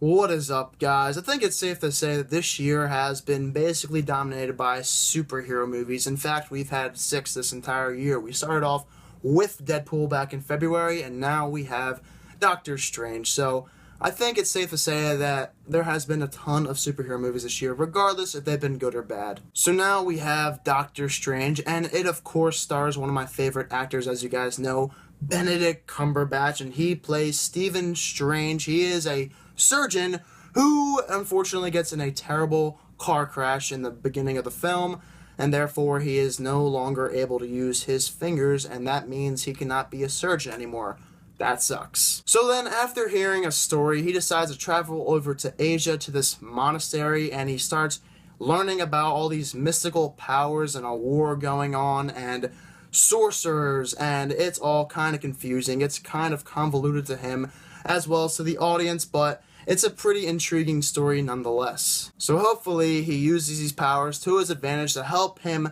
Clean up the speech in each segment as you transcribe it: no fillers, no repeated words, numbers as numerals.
What is up, guys? I think it's safe to say that this year has been basically dominated by superhero movies. In fact, we've had 6 this entire year. We started off with Deadpool back in February, and now we have Doctor Strange. So I think it's safe to say that there has been a ton of superhero movies this year, regardless if they've been good or bad. So now we have Doctor Strange, and it of course stars one of my favorite actors, as you guys know, Benedict Cumberbatch, and he plays Stephen Strange. He is a surgeon who unfortunately gets in a terrible car crash in the beginning of the film, and therefore he is no longer able to use his fingers, and that means he cannot be a surgeon anymore. That sucks. So then, after hearing a story, he decides to travel over to Asia to this monastery, and he starts learning about all these mystical powers and a war going on and sorcerers, and it's all kind of confusing. It's kind of convoluted to him as well as to the audience, but it's a pretty intriguing story nonetheless. So hopefully he uses these powers to his advantage to help him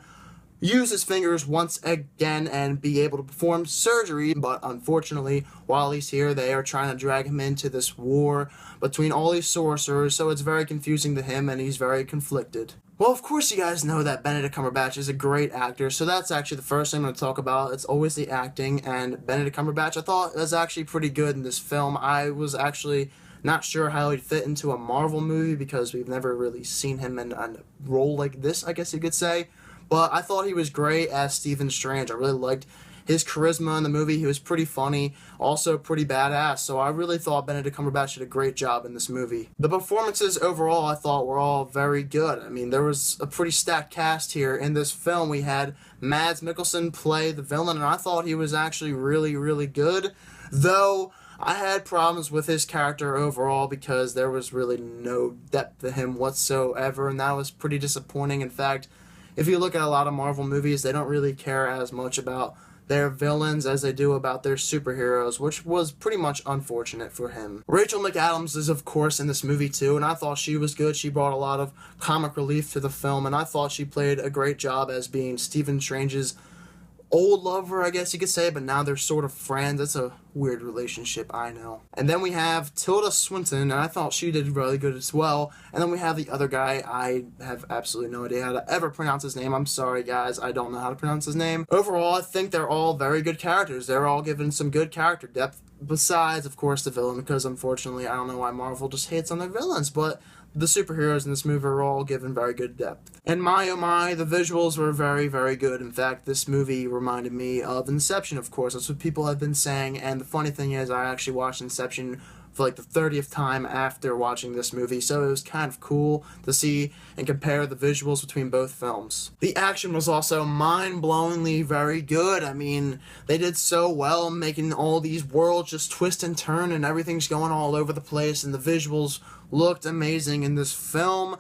use his fingers once again and be able to perform surgery. But unfortunately, while he's here, they are trying to drag him into this war between all these sorcerers, so it's very confusing to him and he's very conflicted. Well, of course you guys know that Benedict Cumberbatch is a great actor, so that's actually the first thing I'm going to talk about. It's always the acting, and Benedict Cumberbatch I thought was actually pretty good in this film. I was actually not sure how he'd fit into a Marvel movie because we've never really seen him in a role like this, I guess you could say. But I thought he was great as Stephen Strange. I really liked his charisma in the movie. He was pretty funny, also pretty badass. So I really thought Benedict Cumberbatch did a great job in this movie. The performances overall I thought were all very good. I mean, there was a pretty stacked cast here. In this film, we had Mads Mikkelsen play the villain, and I thought he was actually really, really good. Though I had problems with his character overall because there was really no depth to him whatsoever, and that was pretty disappointing. In fact, if you look at a lot of Marvel movies, they don't really care as much about their villains as they do about their superheroes, which was pretty much unfortunate for him. Rachel McAdams is, of course, in this movie too, and I thought she was good. She brought a lot of comic relief to the film, and I thought she played a great job as being Stephen Strange's old lover, I guess you could say, but now they're sort of friends. It's a weird relationship, I know. And then we have Tilda Swinton, and I thought she did really good as well. And then we have the other guy. I have absolutely no idea how to ever pronounce his name. I'm sorry, guys. I don't know how to pronounce his name. Overall, I think they're all very good characters. They're all given some good character depth, besides, of course, the villain, because unfortunately, I don't know why Marvel just hates on their villains, but the superheroes in this movie are all given very good depth. And my oh my, the visuals were very, very good. In fact, this movie reminded me of Inception, of course. That's what people have been saying, and the funny thing is I actually watched Inception for like the 30th time after watching this movie, so it was kind of cool to see and compare the visuals between both films. The action was also mind-blowingly very good. I mean, they did so well making all these worlds just twist and turn and everything's going all over the place, and the visuals looked amazing in this film.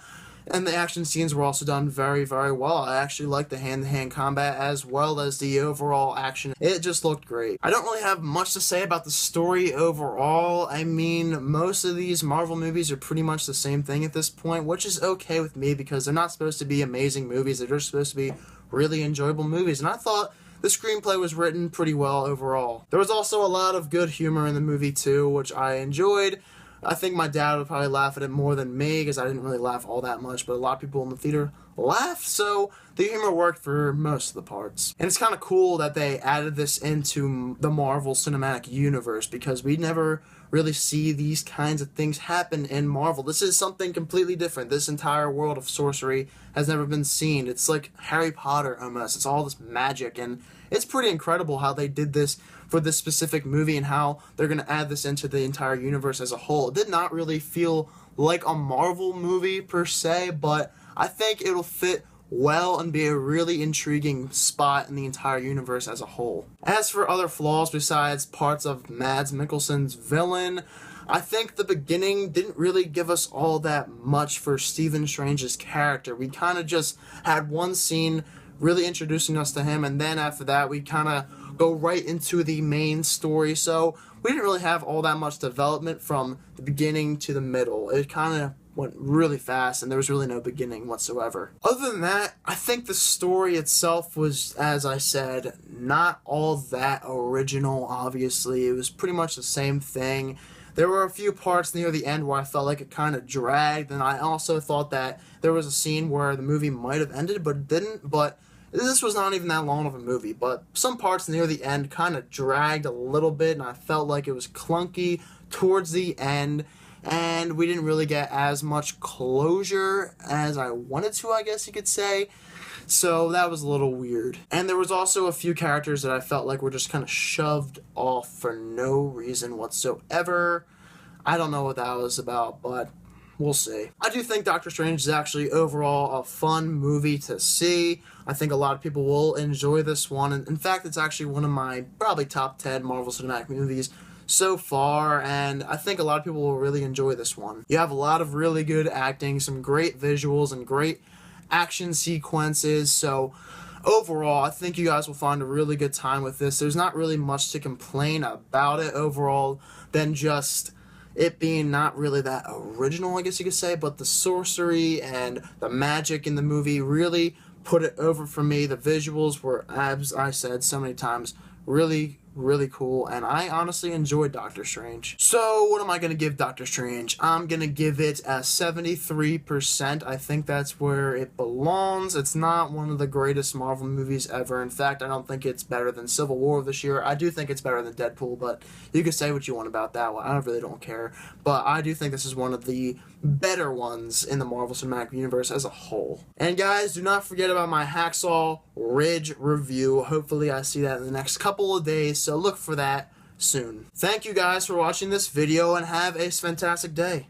And the action scenes were also done very, very well. I actually liked the hand-to-hand combat as well as the overall action. It just looked great. I don't really have much to say about the story overall. I mean, most of these Marvel movies are pretty much the same thing at this point, which is okay with me because they're not supposed to be amazing movies. They're just supposed to be really enjoyable movies. And I thought the screenplay was written pretty well overall. There was also a lot of good humor in the movie too, which I enjoyed. I think my dad would probably laugh at it more than me because I didn't really laugh all that much, but a lot of people in the theater laughed, so the humor worked for most of the parts. And it's kind of cool that they added this into the Marvel Cinematic Universe because we never really see these kinds of things happen in Marvel. This is something completely different. This entire world of sorcery has never been seen. It's like Harry Potter almost. It's all this magic, and it's pretty incredible how they did this for this specific movie and how they're going to add this into the entire universe as a whole. It did not really feel like a Marvel movie per se, but I think it'll fit well and be a really intriguing spot in the entire universe as a whole. As for other flaws besides parts of Mads Mikkelsen's villain, I think the beginning didn't really give us all that much for Stephen Strange's character. We kind of just had one scene really introducing us to him, and then after that we kind of go right into the main story, so we didn't really have all that much development from the beginning to the middle. It kind of went really fast and there was really no beginning whatsoever. Other than that, I think the story itself was, as I said, not all that original. Obviously, it was pretty much the same thing. There were a few parts near the end where I felt like it kind of dragged, and I also thought that there was a scene where the movie might have ended, but it didn't. But this was not even that long of a movie, but some parts near the end kind of dragged a little bit, and I felt like it was clunky towards the end, and we didn't really get as much closure as I wanted to, I guess you could say. So that was a little weird. And there was also a few characters that I felt like were just kind of shoved off for no reason whatsoever. I don't know what that was about, but we'll see. I do think Doctor Strange is actually overall a fun movie to see. I think a lot of people will enjoy this one. And in fact, it's actually one of my probably top 10 Marvel Cinematic movies so far, and I think a lot of people will really enjoy this one. You have a lot of really good acting, some great visuals, and great action sequences, so overall I think you guys will find a really good time with this. There's not really much to complain about it overall than just it being not really that original, I guess you could say, but the sorcery and the magic in the movie really put it over for me. The visuals were, as I said so many times, really cool, and I honestly enjoyed Doctor Strange. So what am I going to give Doctor Strange? I'm going to give it a 73%. I think that's where it belongs. It's not one of the greatest Marvel movies ever. In fact, I don't think it's better than Civil War this year. I do think it's better than Deadpool, but you can say what you want about that one. I really don't care. But I do think this is one of the better ones in the Marvel Cinematic Universe as a whole. And guys, do not forget about my Hacksaw Ridge review. Hopefully I see that in the next couple of days, so look for that soon. Thank you guys for watching this video, and have a fantastic day.